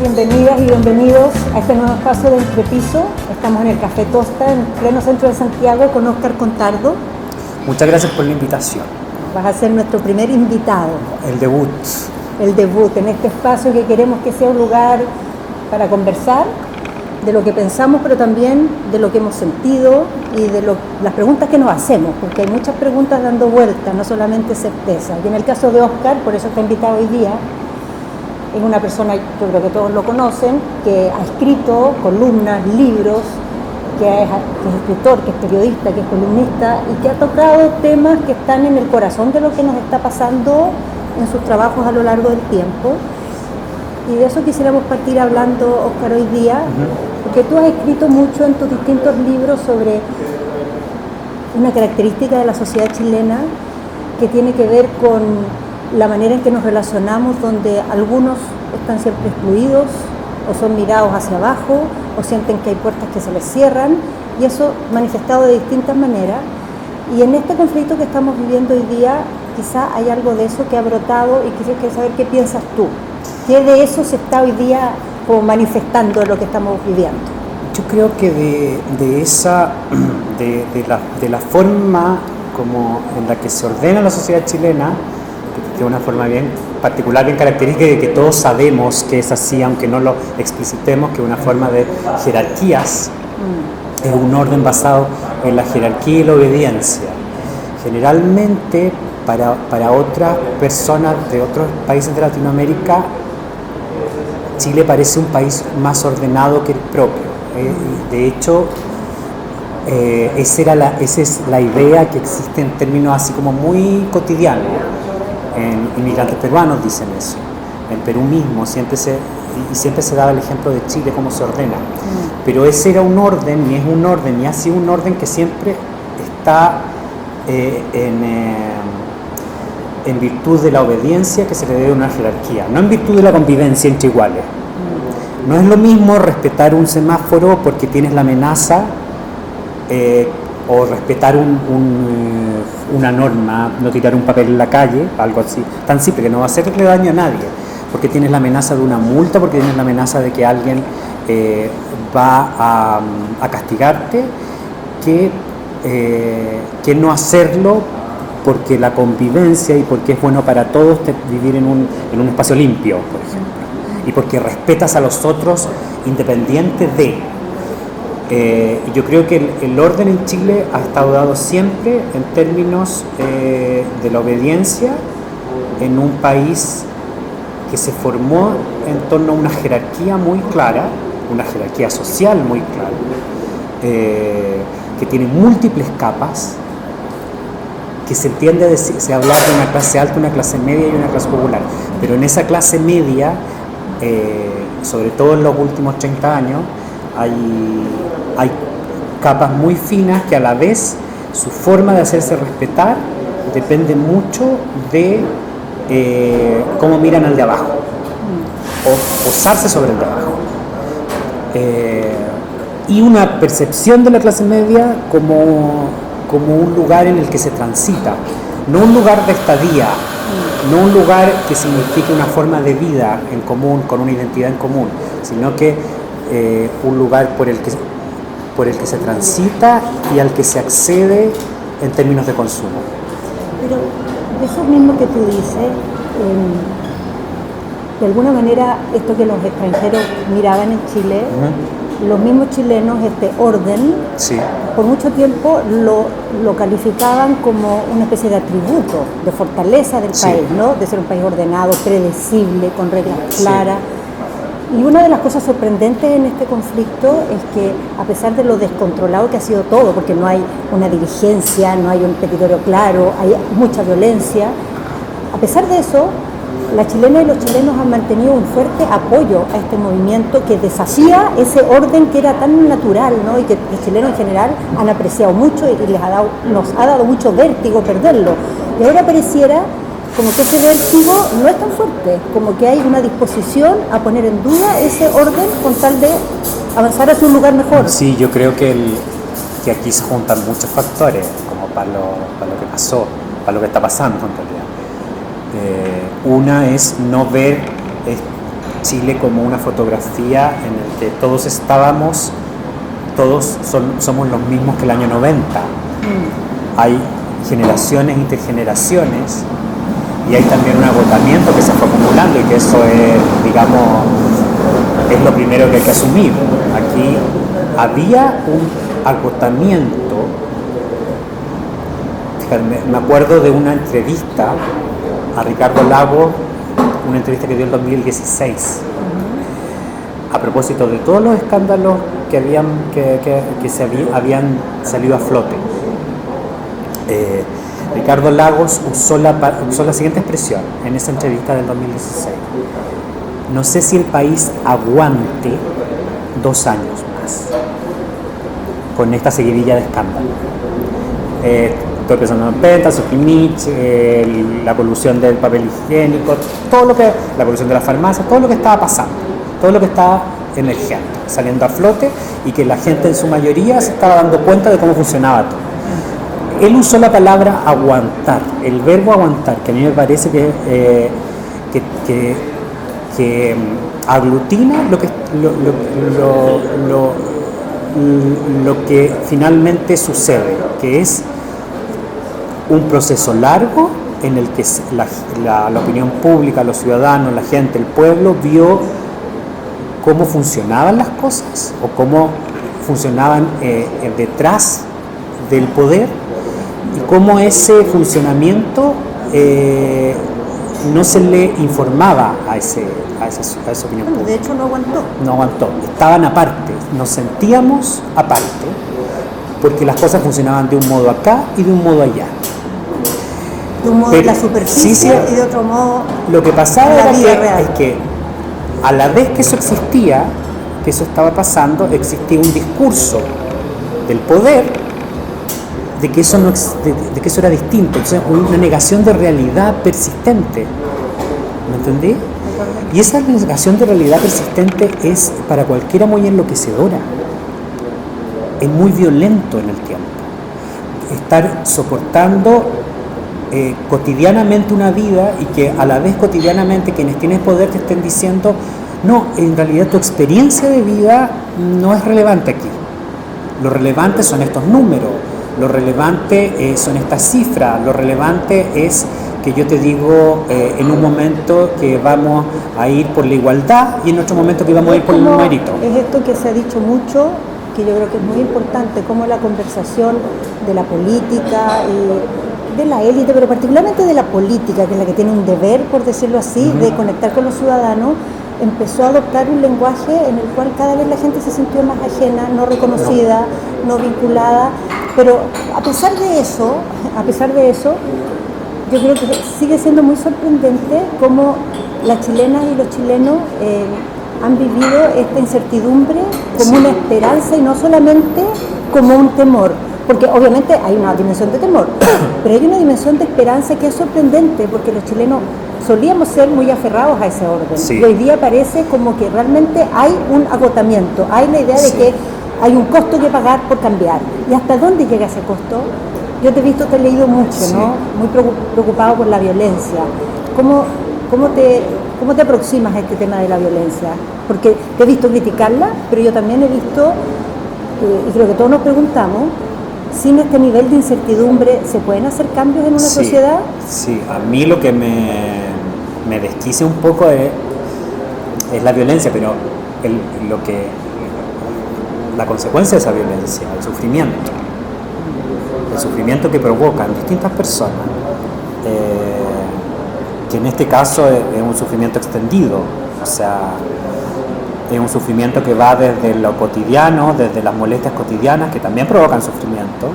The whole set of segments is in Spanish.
bienvenidas y bienvenidos a este nuevo espacio de Entrepiso. Estamos en el Café Tosta, en pleno centro de Santiago, con Óscar Contardo. Muchas gracias por la invitación. Vas a ser nuestro primer invitado. El debut. El debut en este espacio que queremos que sea un lugar para conversar de lo que pensamos, pero también de lo que hemos sentido y de las preguntas que nos hacemos, porque hay muchas preguntas dando vueltas, no solamente certeza. Y en el caso de Óscar, por eso está invitado hoy día, es una persona, yo creo que todos lo conocen, que ha escrito columnas, libros, que es escritor, que es periodista, que es columnista y que ha tocado temas que están en el corazón de lo que nos está pasando en sus trabajos a lo largo del tiempo. Y de eso quisiéramos partir hablando, Óscar, hoy día, porque tú has escrito mucho en tus distintos libros sobre una característica de la sociedad chilena que tiene que ver con la manera en que nos relacionamos, donde algunos están siempre excluidos o son mirados hacia abajo o sienten que hay puertas que se les cierran, y eso manifestado de distintas maneras. Y en este conflicto que estamos viviendo hoy día, quizá hay algo de eso que ha brotado, y quisiera saber qué piensas tú. ¿Qué de eso se está hoy día como manifestando en lo que estamos viviendo? Yo creo que de la forma como en la que se ordena la sociedad chilena, de una forma bien particular, bien característica, de que todos sabemos que es así, aunque no lo explicitemos, que es una forma de jerarquías, es un orden basado en la jerarquía y la obediencia. Generalmente, para otras personas de otros países de Latinoamérica, Chile parece un país más ordenado que el propio. De hecho, esa es la idea que existe en términos así como muy cotidianos. Inmigrantes peruanos dicen eso. En Perú mismo siempre se daba el ejemplo de Chile, cómo se ordena. Pero ese era un orden, y es un orden, y ha sido un orden que siempre está en virtud de la obediencia que se le debe a una jerarquía, no en virtud de la convivencia entre iguales. No es lo mismo respetar un semáforo porque tienes la amenaza, o respetar una norma, no tirar un papel en la calle, algo así, tan simple, que no va a hacerle daño a nadie, porque tienes la amenaza de una multa, porque tienes la amenaza de que alguien va a castigarte, que no hacerlo porque la convivencia y porque es bueno para todos vivir en un espacio limpio, por ejemplo, y porque respetas a los otros independiente de. Yo creo que el orden en Chile ha estado dado siempre en términos de la obediencia, en un país que se formó en torno a una jerarquía muy clara, una jerarquía social muy clara, que tiene múltiples capas, que se entiende se hablar de una clase alta, una clase media y una clase popular, pero en esa clase media, sobre todo en los últimos 30 años, hay capas muy finas que a la vez su forma de hacerse respetar depende mucho de cómo miran al de abajo o posarse sobre el de abajo, y una percepción de la clase media como un lugar en el que se transita, no un lugar de estadía, no un lugar que signifique una forma de vida en común, con una identidad en común, sino que un lugar por el que se transita y al que se accede en términos de consumo. Pero eso mismo que tú dices, de alguna manera, esto que los extranjeros miraban en Chile, los mismos chilenos, este orden, sí, por mucho tiempo lo calificaban como una especie de atributo, de fortaleza del país, ¿no? De ser un país ordenado, predecible, con reglas claras. Y una de las cosas sorprendentes en este conflicto es que, a pesar de lo descontrolado que ha sido todo, porque no hay una dirigencia, no hay un territorio claro, hay mucha violencia, a pesar de eso, las chilenas y los chilenos han mantenido un fuerte apoyo a este movimiento que desafía ese orden que era tan natural, ¿no? Y que los chilenos en general han apreciado mucho y nos ha dado mucho vértigo perderlo. Y ahora pareciera como que ese vértigo no es tan fuerte, como que hay una disposición a poner en duda ese orden con tal de avanzar hacia un lugar mejor. Sí, yo creo que aquí se juntan muchos factores, como para lo que pasó, para lo que está pasando en realidad. Una es no ver Chile como una fotografía en el que todos somos los mismos que el año 90. Hay generaciones, intergeneraciones, y hay también un agotamiento que se fue acumulando y que eso es, digamos, es lo primero que hay que asumir. Aquí había un agotamiento. Fíjate, me acuerdo de una entrevista a Ricardo Lagos, una entrevista que dio en 2016, a propósito de todos los escándalos que habían salido a flote. Ricardo Lagos usó la siguiente expresión en esa entrevista del 2016: no sé si el país aguante 2 años más con esta seguidilla de escándalos. Estoy pensando en Penta, Sojimich, la polución del papel higiénico, la polución de las farmacias, todo lo que estaba pasando, todo lo que estaba emergiendo, saliendo a flote, y que la gente en su mayoría se estaba dando cuenta de cómo funcionaba todo. Él usó la palabra aguantar, el verbo aguantar, que a mí me parece que aglutina lo que finalmente sucede, que es un proceso largo en el que la opinión pública, los ciudadanos, la gente, el pueblo vio cómo funcionaban las cosas o cómo funcionaban detrás del poder, y cómo ese funcionamiento no se le informaba a esa opinión pública. De hecho, no aguantó. No aguantó, estaban aparte, nos sentíamos aparte, porque las cosas funcionaban de un modo acá y de un modo allá. De un modo en la superficie y de otro modo lo que pasaba en la vida era real. que a la vez que eso existía, que eso estaba pasando, existía un discurso del poder de que eso era distinto, entonces una negación de realidad persistente. ¿Me entendí? Y esa negación de realidad persistente es para cualquiera muy enloquecedora. Es muy violento en el tiempo. Estar soportando cotidianamente una vida, y que a la vez cotidianamente quienes tienen poder te estén diciendo: no, en realidad tu experiencia de vida no es relevante aquí. Lo relevante son estos números, lo relevante son estas cifras, lo relevante es que yo te digo en un momento que vamos a ir por la igualdad y en otro momento que vamos a ir por el mérito. Es esto que se ha dicho mucho, que yo creo que es muy importante, como la conversación de la política y de la élite, pero particularmente de la política, que es la que tiene un deber, por decirlo así, de conectar con los ciudadanos, empezó a adoptar un lenguaje en el cual cada vez la gente se sintió más ajena, no reconocida, no vinculada. Pero a pesar de eso, yo creo que sigue siendo muy sorprendente cómo las chilenas y los chilenos han vivido esta incertidumbre como una esperanza y no solamente como un temor. Porque obviamente hay una dimensión de temor, pero hay una dimensión de esperanza que es sorprendente, porque los chilenos solíamos ser muy aferrados a ese orden. Sí. Y hoy día parece como que realmente hay un agotamiento, hay la idea de que hay un costo que pagar por cambiar. ¿Y hasta dónde llega ese costo? Yo te he visto, te he leído mucho, ¿no? Muy preocupado por la violencia. ¿Cómo te aproximas a este tema de la violencia? Porque te he visto criticarla, pero yo también he visto, y creo que todos nos preguntamos, sin este nivel de incertidumbre, ¿se pueden hacer cambios en una sociedad? Sí, a mí lo que me desquicia un poco es la violencia, pero la consecuencia de esa violencia, el sufrimiento que provocan distintas personas, que en este caso es un sufrimiento extendido, o sea, es un sufrimiento que va desde lo cotidiano, desde las molestias cotidianas que también provocan sufrimiento,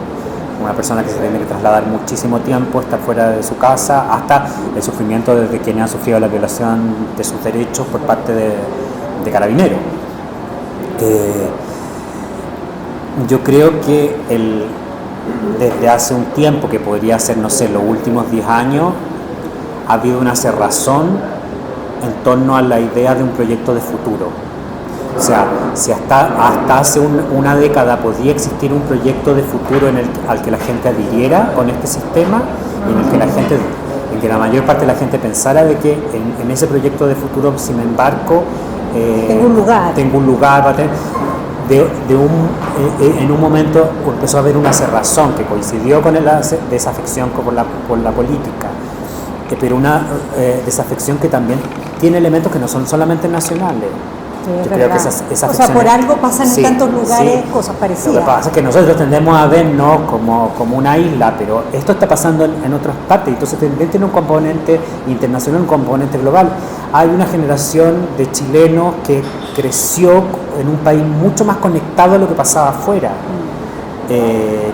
una persona que se tiene que trasladar muchísimo tiempo, estar fuera de su casa, hasta el sufrimiento desde quienes han sufrido la violación de sus derechos por parte de carabineros. Yo creo que desde hace un tiempo, que podría ser, no sé, los últimos 10 años, ha habido una cerrazón en torno a la idea de un proyecto de futuro. O sea, si hasta hace una década podía existir un proyecto de futuro al que la gente adhiriera con este sistema, y en el que la gente que la mayor parte de la gente pensara de que en ese proyecto de futuro, si me embarco, tengo un lugar, va a tener, en un momento empezó a haber una cerrazón que coincidió con la desafección por la política, pero una desafección que también tiene elementos que no son solamente nacionales. Sí, yo creo que esa o sea, por algo pasan en tantos lugares cosas parecidas. Lo que pasa es que nosotros tendemos a vernos como una isla, pero esto está pasando en otras partes, entonces también tiene un componente internacional, un componente global. Hay una generación de chilenos que creció en un país mucho más conectado a lo que pasaba afuera,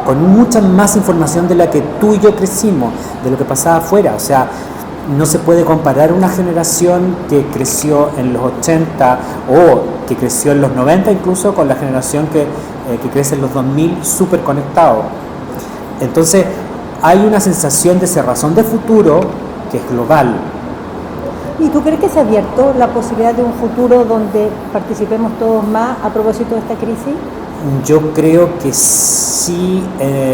con mucha más información de la que tú y yo crecimos, de lo que pasaba afuera. O sea, no se puede comparar una generación que creció en los 80 o que creció en los 90 incluso con la generación que crece en los 2000 súper conectado. Entonces hay una sensación de cerrazón de futuro que es global. ¿Y tú crees que se ha abierto la posibilidad de un futuro donde participemos todos más a propósito de esta crisis? Yo creo que sí,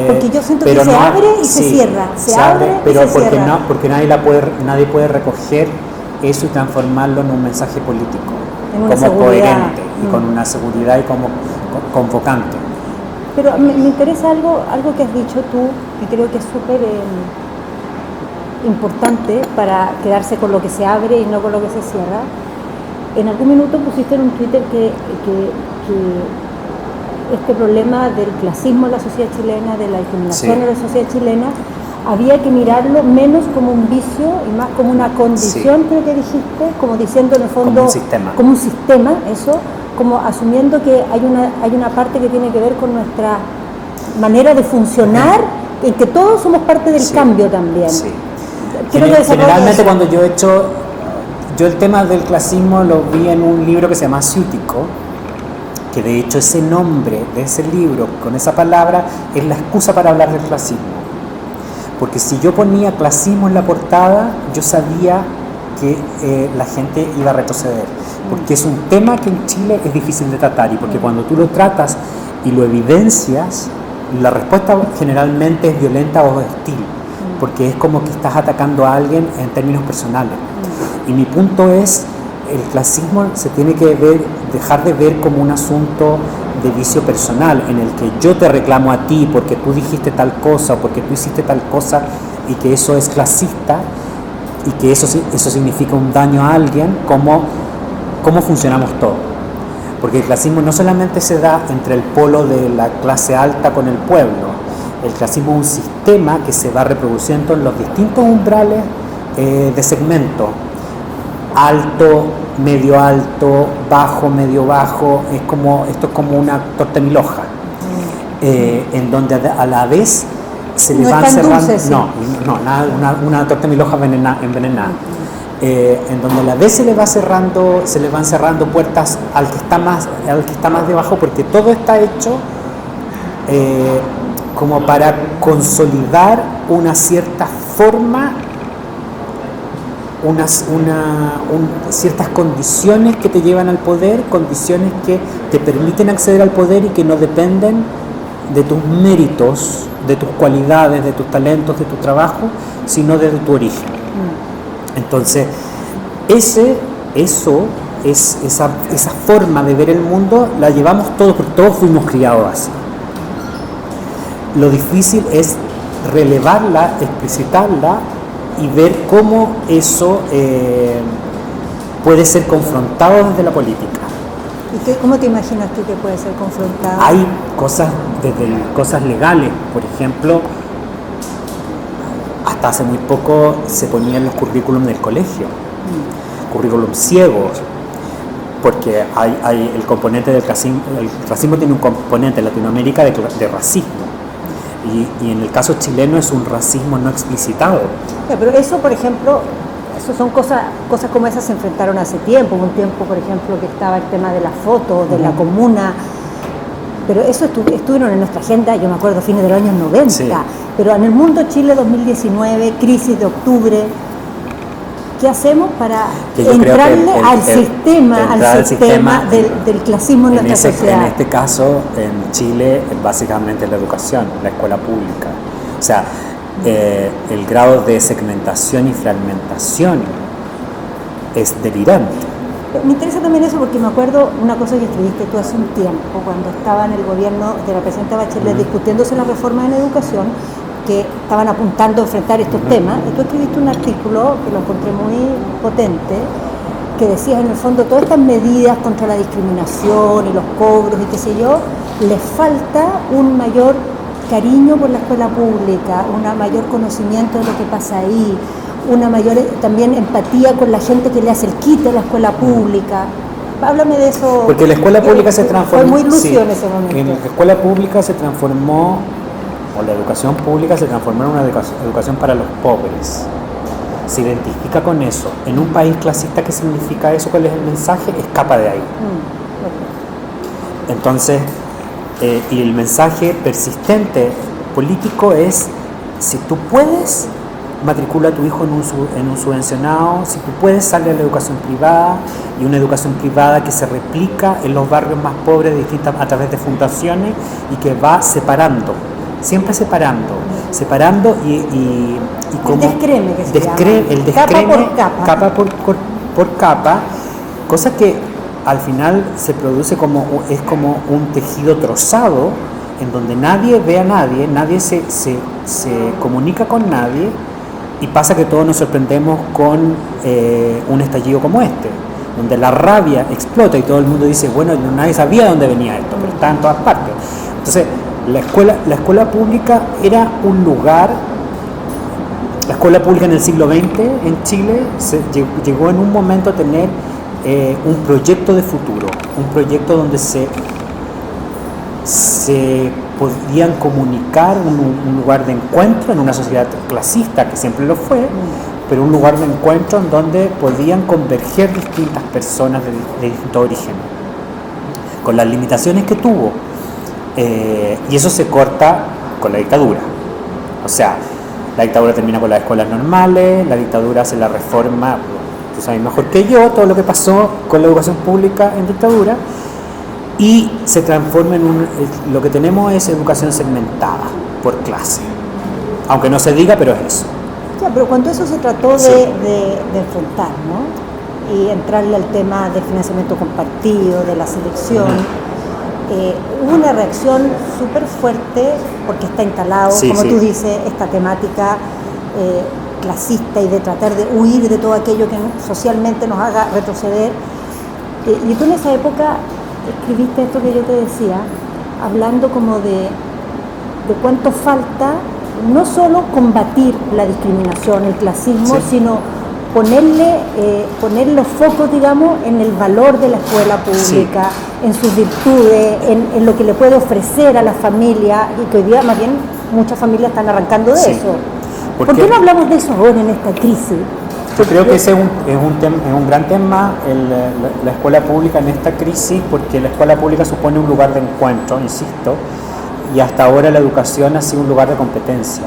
porque yo siento que se abre y se cierra, se abre pero y se cierra. Porque nadie puede recoger eso y transformarlo en un mensaje político, como seguridad. Coherente y con una seguridad y como convocante. Pero me interesa algo que has dicho tú, que creo que es súper importante para quedarse con lo que se abre y no con lo que se cierra. En algún minuto pusiste en un Twitter que este problema del clasismo en la sociedad chilena, de la discriminación en la sociedad chilena, había que mirarlo menos como un vicio y más como una condición, creo que dijiste, como diciendo en el fondo como un sistema, eso, como asumiendo que hay una parte que tiene que ver con nuestra manera de funcionar, en que todos somos parte del cambio también. Sí. Generalmente cuando yo el tema del clasismo lo vi en un libro que se llama Ciútico, que de hecho ese nombre de ese libro con esa palabra es la excusa para hablar del clasismo, porque si yo ponía clasismo en la portada yo sabía que la gente iba a retroceder, porque es un tema que en Chile es difícil de tratar y porque cuando tú lo tratas y lo evidencias, la respuesta generalmente es violenta o hostil, porque es como que estás atacando a alguien en términos personales. Y mi punto es, el clasismo se tiene que dejar de ver como un asunto de vicio personal, en el que yo te reclamo a ti porque tú dijiste tal cosa o porque tú hiciste tal cosa y que eso es clasista y que eso significa un daño a alguien, cómo funcionamos todos. Porque el clasismo no solamente se da entre el polo de la clase alta con el pueblo, el clasismo es un sistema que se va reproduciendo en los distintos umbrales de segmento. Alto, medio alto, bajo, medio bajo, esto es como una torta de mil hojas, en donde a la vez se le van cerrando, una torta de mil hojas envenenada, en donde a la vez se le van cerrando puertas al que está más debajo, porque todo está hecho como para consolidar una cierta forma, ciertas condiciones que te llevan al poder, condiciones que te permiten acceder al poder y que no dependen de tus méritos, de tus cualidades, de tus talentos, de tu trabajo, sino de tu origen. Entonces, esa forma de ver el mundo la llevamos todos, porque todos fuimos criados así. Lo difícil es relevarla, explicitarla y ver cómo eso puede ser confrontado desde la política. ¿Y cómo te imaginas tú que puede ser confrontado? Hay cosas, desde cosas legales, por ejemplo, hasta hace muy poco se ponían los currículums del colegio, currículums ciegos, porque hay el componente del racismo, el racismo tiene un componente en Latinoamérica de racismo. Y en el caso chileno es un racismo no explicitado. Pero eso, por ejemplo, eso son cosas como esas se enfrentaron hace tiempo. Hubo un tiempo, por ejemplo, que estaba el tema de la foto, de la comuna. Pero eso estuvieron en nuestra agenda, yo me acuerdo, fines de los años 90. Sí. Pero en el mundo Chile 2019, crisis de octubre, ¿qué hacemos para entrarle al sistema del clasismo en nuestra sociedad? En este caso, en Chile, básicamente la educación, la escuela pública. O sea, el grado de segmentación y fragmentación es delirante. Me interesa también eso porque me acuerdo una cosa que escribiste tú hace un tiempo, cuando estaba en el gobierno de la presidenta Bachelet discutiéndose la reforma en educación, que estaban apuntando a enfrentar estos temas, y tú escribiste un artículo que lo encontré muy potente, que decías en el fondo todas estas medidas contra la discriminación y los cobros y qué sé yo, les falta un mayor cariño por la escuela pública, un mayor conocimiento de lo que pasa ahí, una mayor también empatía con la gente que le hace el quite a la escuela pública. Háblame de eso. Porque la escuela pública se transformó. Fue muy lucio en ese momento. En la escuela pública se transformó, o la educación pública se transformó en una educación para los pobres. Se identifica con eso. En un país clasista, ¿qué significa eso? ¿Cuál es el mensaje? Escapa de ahí. Entonces, y el mensaje persistente político es: si tú puedes, matricula a tu hijo en un subvencionado; si tú puedes, sale a la educación privada, y una educación privada que se replica en los barrios más pobres a través de fundaciones y que va separando, siempre separando y como el descreme que se llama. El descreme, capa por capa, cosa que al final se produce como un tejido trozado en donde nadie ve a nadie, nadie se comunica con nadie, y pasa que todos nos sorprendemos con un estallido como este, donde la rabia explota y todo el mundo dice, bueno, nadie sabía dónde venía esto, pero está en todas partes. Entonces, la escuela pública era un lugar. La escuela pública en el siglo XX en Chile llegó en un momento a tener un proyecto de futuro, un proyecto donde se podían comunicar, un lugar de encuentro en una sociedad clasista que siempre lo fue, pero un lugar de encuentro en donde podían converger distintas personas de distintos orígenes, con las limitaciones que tuvo, y eso se corta con la dictadura. O sea, la dictadura termina con las escuelas normales, la dictadura hace la reforma, tú sabes mejor que yo todo lo que pasó con la educación pública en dictadura, y se transforma en lo que tenemos es educación segmentada por clase, aunque no se diga, pero es eso. Ya, pero cuando eso se trató de enfrentar, ¿no? Y entrarle al tema del financiamiento compartido, de la selección, hubo una reacción súper fuerte porque está instalado, como tú dices, esta temática clasista y de tratar de huir de todo aquello que socialmente nos haga retroceder. Y tú en esa época escribiste esto que yo te decía, hablando como de cuánto falta no solo combatir la discriminación, el clasismo, sino poner los focos, digamos, en el valor de la escuela pública, en sus virtudes, en lo que le puede ofrecer a la familia, y que hoy día más bien muchas familias están arrancando de eso. ¿Por qué no hablamos de eso ahora en esta crisis? Yo creo que ese es un gran tema, la escuela pública en esta crisis, porque la escuela pública supone un lugar de encuentro, insisto, y hasta ahora la educación ha sido un lugar de competencia.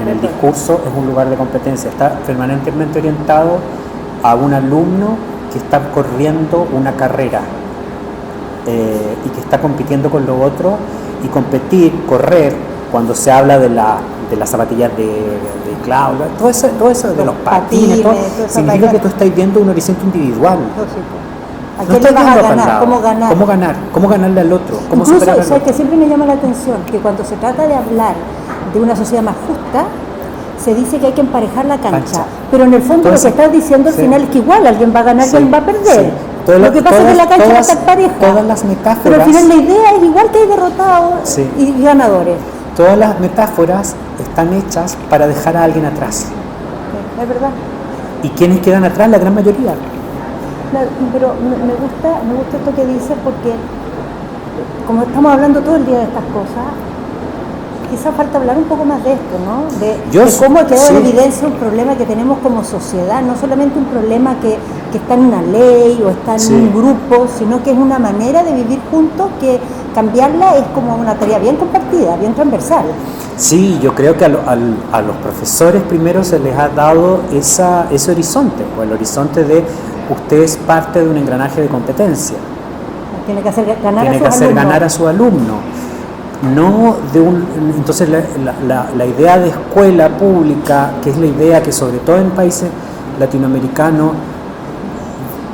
En el discurso es un lugar de competencia, está permanentemente orientado a un alumno que está corriendo una carrera y que está compitiendo con lo otro, y correr, cuando se habla de las zapatillas de Claudia, todo eso de los patines, significa que tú estás viendo un horizonte individual. ¿A quién le vas a ganar? ¿Cómo ganarle al otro? ¿Cómo Incluso, superar al ¿sabes otro? que siempre me llama la atención? Que cuando se trata de hablar de una sociedad más justa, se dice que hay que emparejar la cancha. Pero en el fondo entonces, lo que estás diciendo al final es que igual alguien va a ganar y alguien va a perder. Lo que pasa es que la cancha va a estar pareja. Todas las metáforas. Pero al final la idea es igual que hay derrotados y ganadores. Todas las metáforas están hechas para dejar a alguien atrás. Es verdad. ¿Y quiénes quedan atrás? La gran mayoría. Pero me gusta esto que dices, porque como estamos hablando todo el día de estas cosas, quizás falta hablar un poco más de esto, ¿no? De cómo quedó en evidencia un problema que tenemos como sociedad, no solamente un problema que está en una ley o está en un grupo, sino que es una manera de vivir juntos que cambiarla es como una tarea bien compartida, bien transversal. Sí, yo creo que a los profesores primero se les ha dado ese horizonte, o el horizonte de usted es parte de un engranaje de competencia. Tiene que hacer ganar a su alumno. no de un... Entonces la idea de escuela pública, que es la idea que sobre todo en países latinoamericanos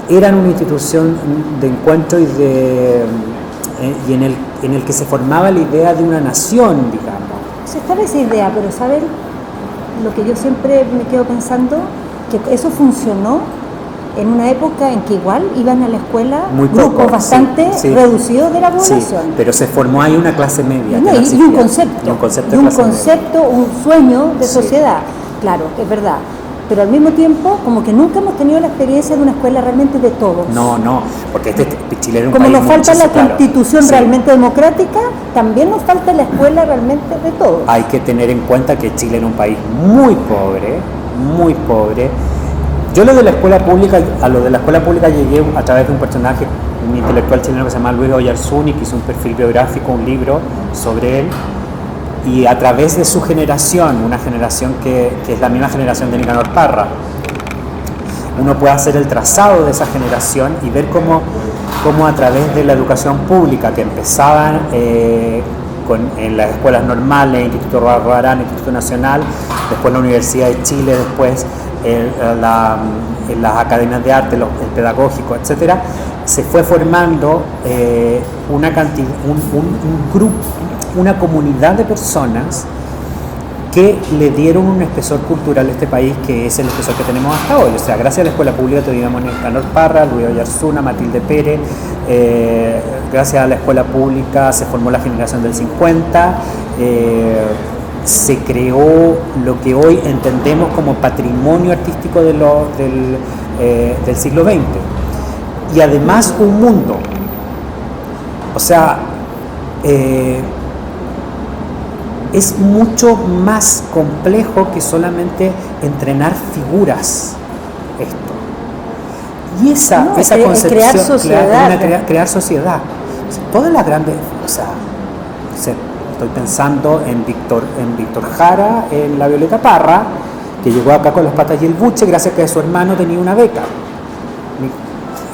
eran una institución de encuentro y en el que se formaba la idea de una nación, digamos. Se estaba esa idea, pero ¿saben? Lo que yo siempre me quedo pensando, que eso funcionó en una época en que igual iban a la escuela muy grupos poco, bastante sí. reducidos de la población. Sí, pero se formó ahí una clase media. No, y un concepto, un sueño de sociedad, claro, es verdad. Pero al mismo tiempo, como que nunca hemos tenido la experiencia de una escuela realmente de todos. No, porque Chile era un como país nos falta la claro, constitución sí. realmente democrática, también nos falta la escuela realmente de todos. Hay que tener en cuenta que Chile era un país muy pobre, muy pobre. Yo a lo de la escuela pública llegué a través de un personaje, un intelectual chileno que se llama Luis Oyarzún, que hizo un perfil biográfico, un libro sobre él. Y a través de su generación, una generación que es la misma generación de Nicanor Parra, uno puede hacer el trazado de esa generación y ver cómo a través de la educación pública que empezaban en las escuelas normales, Instituto Barbarán, Instituto Nacional, después la Universidad de Chile, después en las academias de arte, el pedagógico, etcétera, se fue formando un grupo, una comunidad de personas que le dieron un espesor cultural a este país, que es el espesor que tenemos hasta hoy. O sea, gracias a la escuela pública teníamos a Nicanor Parra, Luis Oyarzún, Matilde Pérez, gracias a la escuela pública se formó la generación del 50, se creó lo que hoy entendemos como patrimonio artístico del siglo XX. Y además un mundo. O sea, es mucho más complejo que solamente entrenar figuras esto. Y esa concepción, crear sociedad. Crear sociedad. O sea, todas las grandes, estoy pensando en Víctor Jara, en la Violeta Parra, que llegó acá con las patas y el buche gracias a que su hermano tenía una beca.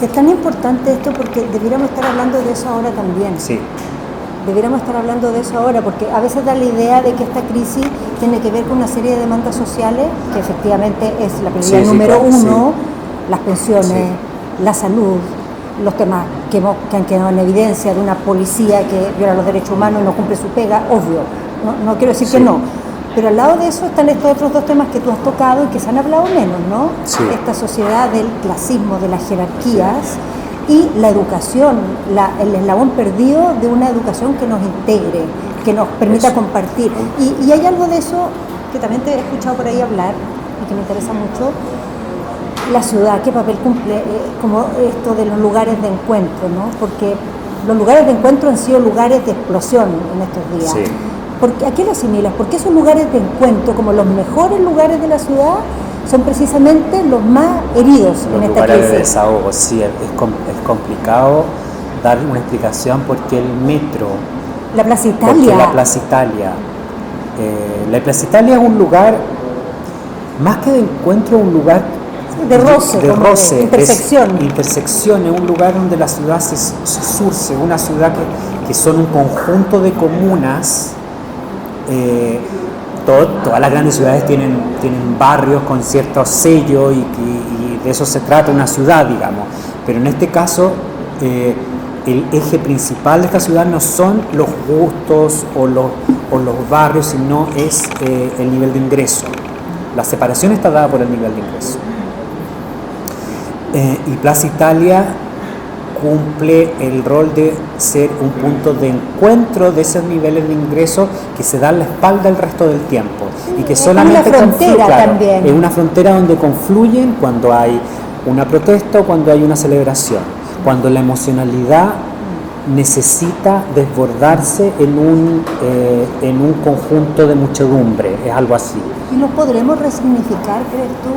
Es tan importante esto porque debiéramos estar hablando de eso ahora también. Sí. Deberíamos estar hablando de eso ahora, porque a veces da la idea de que esta crisis tiene que ver con una serie de demandas sociales, que efectivamente es la prioridad número uno, las pensiones, la salud, los temas que han quedado en evidencia de una policía que viola los derechos humanos y no cumple su pega, obvio, no quiero decir que no. Pero al lado de eso están estos otros dos temas que tú has tocado y que se han hablado menos, ¿no? Sí. Esta sociedad del clasismo, de las jerarquías, y la educación, el eslabón perdido de una educación que nos integre, que nos permita compartir. Y hay algo de eso que también te he escuchado por ahí hablar y que me interesa mucho. La ciudad, ¿qué papel cumple como esto de los lugares de encuentro, ¿no? Porque los lugares de encuentro han sido lugares de explosión en estos días. Sí. ¿A qué lo asimilas? Porque esos lugares de encuentro, como los mejores lugares de la ciudad, son precisamente los más heridos en esta crisis. Los lugares de desahogo, sí, es complicado dar una explicación porque el metro... La Plaza Italia. Porque la Plaza Italia. La Plaza Italia es un lugar, más que de encuentro, un lugar de roce, intersección. Intersección, es un lugar donde la ciudad se surce, una ciudad que son un conjunto de comunas. Todas las grandes ciudades tienen barrios con cierto sello y de eso se trata una ciudad, digamos. Pero en este caso, el eje principal de esta ciudad no son los gustos o los barrios, sino es el nivel de ingreso. La separación está dada por el nivel de ingreso. Y Plaza Italia cumple el rol de ser un punto de encuentro de esos niveles de ingreso que se dan la espalda el resto del tiempo y que solamente una frontera también. Es una frontera donde confluyen cuando hay una protesta o cuando hay una celebración, cuando la emocionalidad necesita desbordarse en un conjunto de muchedumbre, es algo así. ¿Y lo podremos resignificar, crees tú?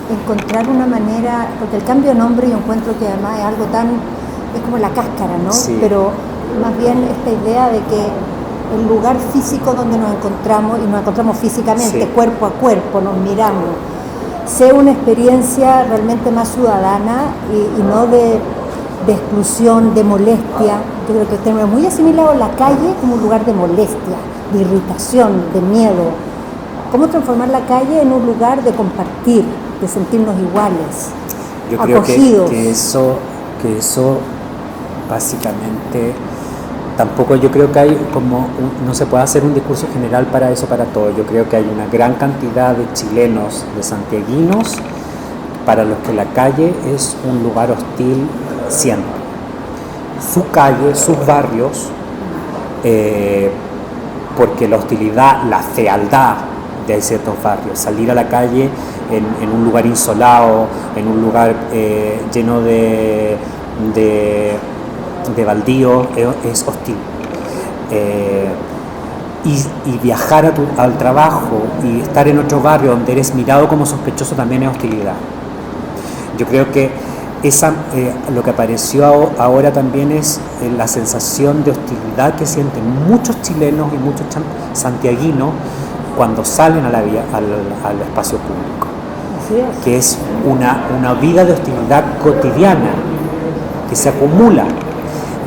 Encontrar una manera, porque el cambio de nombre yo encuentro que además es algo es como la cáscara, ¿no? Sí. Pero más bien esta idea de que el lugar físico donde nos encontramos, y nos encontramos físicamente, sí, cuerpo a cuerpo, nos miramos, sea una experiencia realmente más ciudadana y no de de exclusión, de molestia. Yo creo que tenemos muy asimilado la calle como un lugar de molestia, de irritación, de miedo. ¿Cómo transformar la calle en un lugar de compartir, de sentirnos iguales, yo creo acogidos? Que eso básicamente tampoco, yo creo que hay como no se puede hacer un discurso general para eso, para todo. Yo creo que hay una gran cantidad de chilenos, de santiaguinos, para los que la calle es un lugar hostil siempre. Su calle, sus barrios, porque la hostilidad, la fealdad de ciertos barrios, salir a la calle en un lugar insolado, en un lugar lleno de baldíos, es hostil. Y viajar al trabajo y estar en otro barrio donde eres mirado como sospechoso también es hostilidad. Yo creo que lo que apareció ahora también es la sensación de hostilidad que sienten muchos chilenos y muchos santiaguinos cuando salen al espacio público, que es una vida de hostilidad cotidiana que se acumula,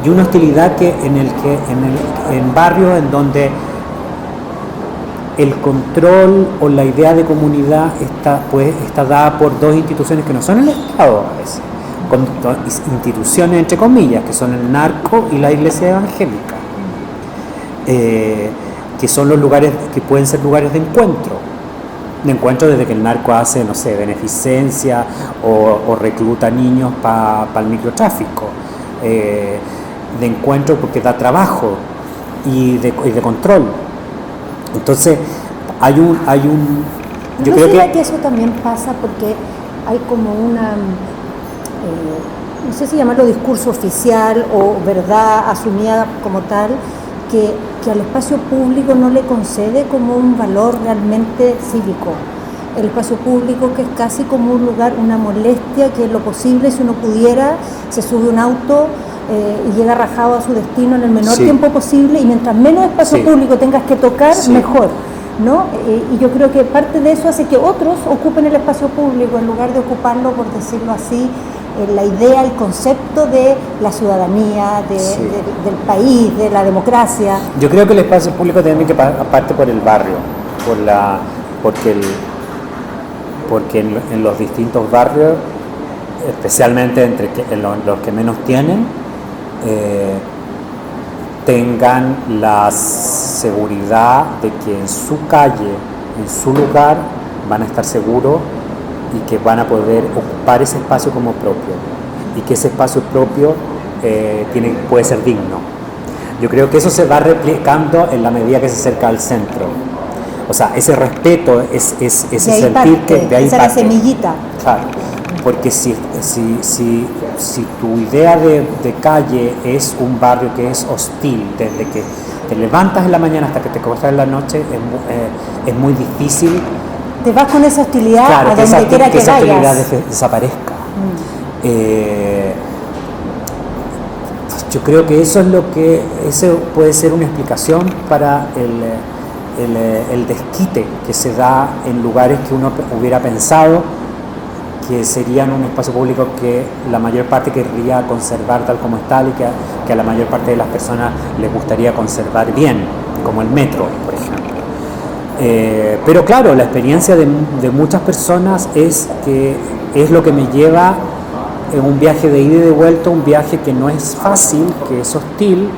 y una hostilidad en barrios en donde el control o la idea de comunidad está dada por dos instituciones que no son el Estado a veces, instituciones entre comillas, que son el narco y la iglesia evangélica, que son los lugares que pueden ser lugares de encuentro desde que el narco hace, no sé, beneficencia o recluta niños para el microtráfico, de encuentro porque da trabajo y de control. Entonces yo creo que eso también pasa porque hay como una no sé si llamarlo discurso oficial o verdad asumida como tal, que al espacio público no le concede como un valor realmente cívico. El espacio público, que es casi como un lugar, una molestia, que en lo posible, si uno pudiera, se sube un auto y llega rajado a su destino en el menor tiempo posible, y mientras menos espacio público tengas que tocar, mejor, ¿no? Y yo creo que parte de eso hace que otros ocupen el espacio público en lugar de ocuparlo, por decirlo así, la idea, el concepto de la ciudadanía, del país, de la democracia. Yo creo que el espacio público tiene que parte por el barrio, porque en los distintos barrios, especialmente en los que menos tienen, tengan la seguridad de que en su calle, en su lugar, van a estar seguros y que van a poder ocupar ese espacio como propio, y que ese espacio propio puede ser digno. Yo creo que eso se va replicando en la medida que se acerca al centro. O sea, ese respeto, ese sentir que de ahí esa parte. La semillita. Claro, porque si tu idea de calle es un barrio que es hostil, desde que te levantas en la mañana hasta que te acuestas en la noche, es muy difícil. Te vas con esa hostilidad, claro, a donde quiera que esa vayas. hostilidad desaparezca. Yo creo que eso puede ser una explicación para el desquite que se da en lugares que uno hubiera pensado que serían un espacio público que la mayor parte querría conservar tal como está, y que a la mayor parte de las personas les gustaría conservar bien, como el metro, por ejemplo. Pero claro, la experiencia de muchas personas es lo que me lleva en un viaje de ida y de vuelta, un viaje que no es fácil, que es hostil,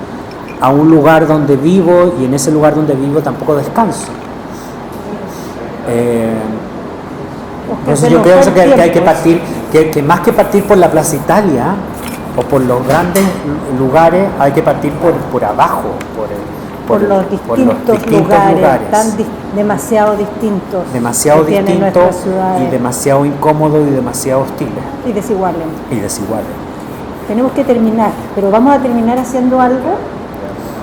a un lugar donde vivo, y en ese lugar donde vivo tampoco descanso. Entonces yo creo que hay que partir, que más que partir por la Plaza Italia o por los grandes lugares, hay que partir por abajo, por los distintos lugares. Demasiado distintos y demasiado incómodos y demasiado hostiles y desiguales. Tenemos que terminar, pero vamos a terminar haciendo algo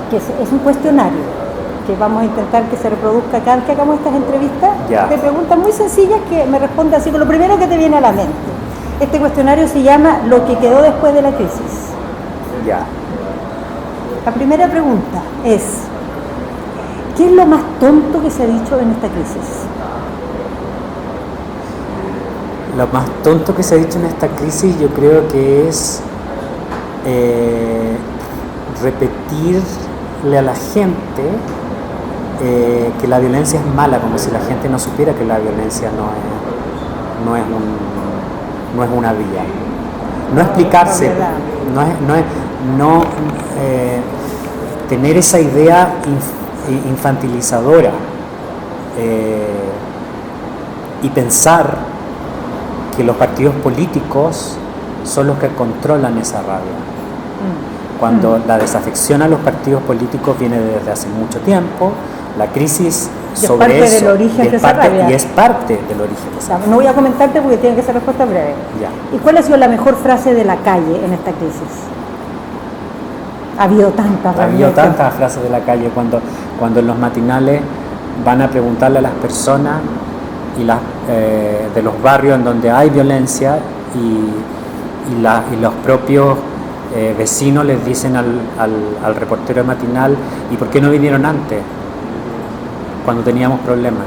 que es un cuestionario que vamos a intentar que se reproduzca cada vez que hagamos estas entrevistas, de preguntas muy sencillas que me responde así con lo primero que te viene a la mente. Este cuestionario se llama Lo que quedó después de la crisis. La primera pregunta es: ¿qué es lo más tonto que se ha dicho en esta crisis? Lo más tonto que se ha dicho en esta crisis, yo creo que es repetirle a la gente que la violencia es mala, como si la gente no supiera que la violencia no es una vía. No explicarse, tener esa idea infantilizadora y pensar que los partidos políticos son los que controlan esa rabia. Cuando la desafección a los partidos políticos viene desde hace mucho tiempo, la crisis sobre eso y es parte del origen de esa rabia. No voy a comentarte porque tiene que ser respuesta breve. Ya. ¿Y cuál ha sido la mejor frase de la calle en esta crisis? Ha habido tantas frases de la calle cuando en los matinales van a preguntarle a las personas de los barrios en donde hay violencia y los propios vecinos les dicen al reportero matinal: ¿y por qué no vinieron antes cuando teníamos problemas?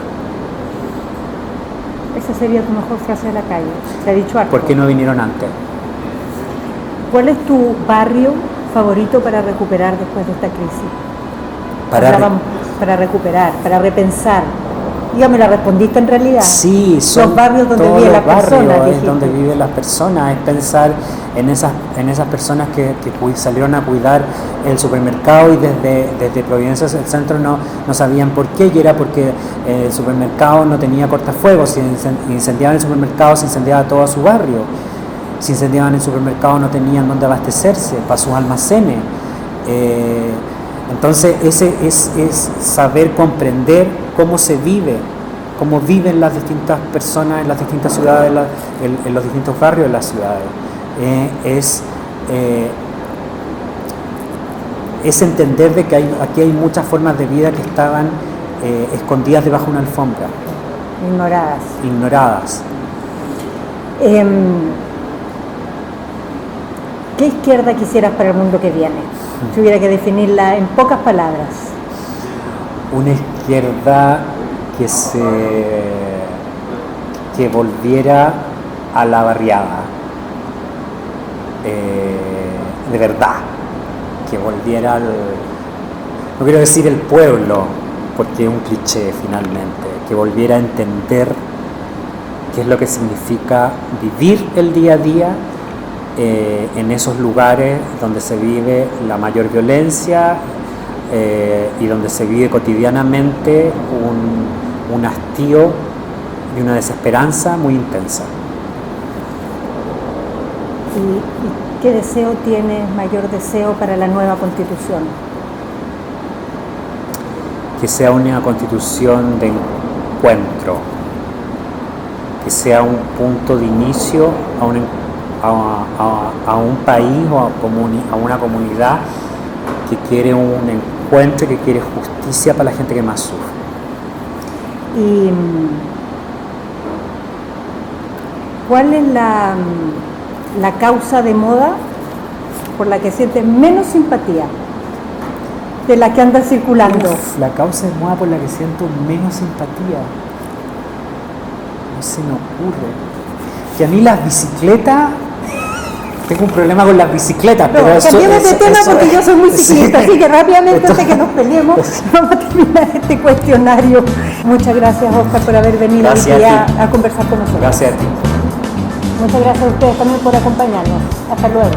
Esa sería tu mejor frase de la calle. Se ha dicho algo. ¿Por qué no vinieron antes? ¿Cuál es tu barrio favorito para recuperar después de esta crisis? Para recuperar, para repensar. Dígame, ¿la respondiste en realidad? Sí, son los barrios donde viven las personas. Es donde viven las personas, es pensar en esas personas que salieron a cuidar el supermercado y desde Providencia hacia el centro no sabían por qué, y era porque el supermercado no tenía cortafuegos. Si incendiaban el supermercado, se incendiaba todo su barrio. Si incendiaban el supermercado, no tenían dónde abastecerse para sus almacenes. Entonces ese es saber comprender cómo se vive, cómo viven las distintas personas en las distintas ciudades, en los distintos barrios de las ciudades. Es entender de que aquí hay muchas formas de vida que estaban escondidas debajo de una alfombra. Ignoradas. ¿Qué izquierda quisieras para el mundo que viene? Si hubiera que definirla en pocas palabras. Una izquierda que volviera a la barriada, de verdad, que volviera no quiero decir el pueblo, porque es un cliché finalmente, que volviera a entender qué es lo que significa vivir el día a día en esos lugares donde se vive la mayor violencia y donde se vive cotidianamente un hastío y una desesperanza muy intensa. ¿Y qué deseo tienes, mayor deseo para la nueva Constitución? Que sea una Constitución de encuentro, que sea un punto de inicio a un país o a una comunidad que quiere un encuentro, que quiere justicia para la gente que más sufre. ¿Y cuál es la causa de moda por la que sientes menos simpatía de la que anda circulando? La causa de moda por la que siento menos simpatía, no se me ocurre. Que a mí las bicicletas, tengo un problema con las bicicletas, pero cambiemos de tema porque yo soy muy ciclista, sí. Así que rápidamente, antes que nos peleemos, vamos a terminar este cuestionario. Muchas gracias, Oscar, por haber venido hoy día a conversar con nosotros. Gracias a ti. Muchas gracias a ustedes también por acompañarnos. Hasta luego.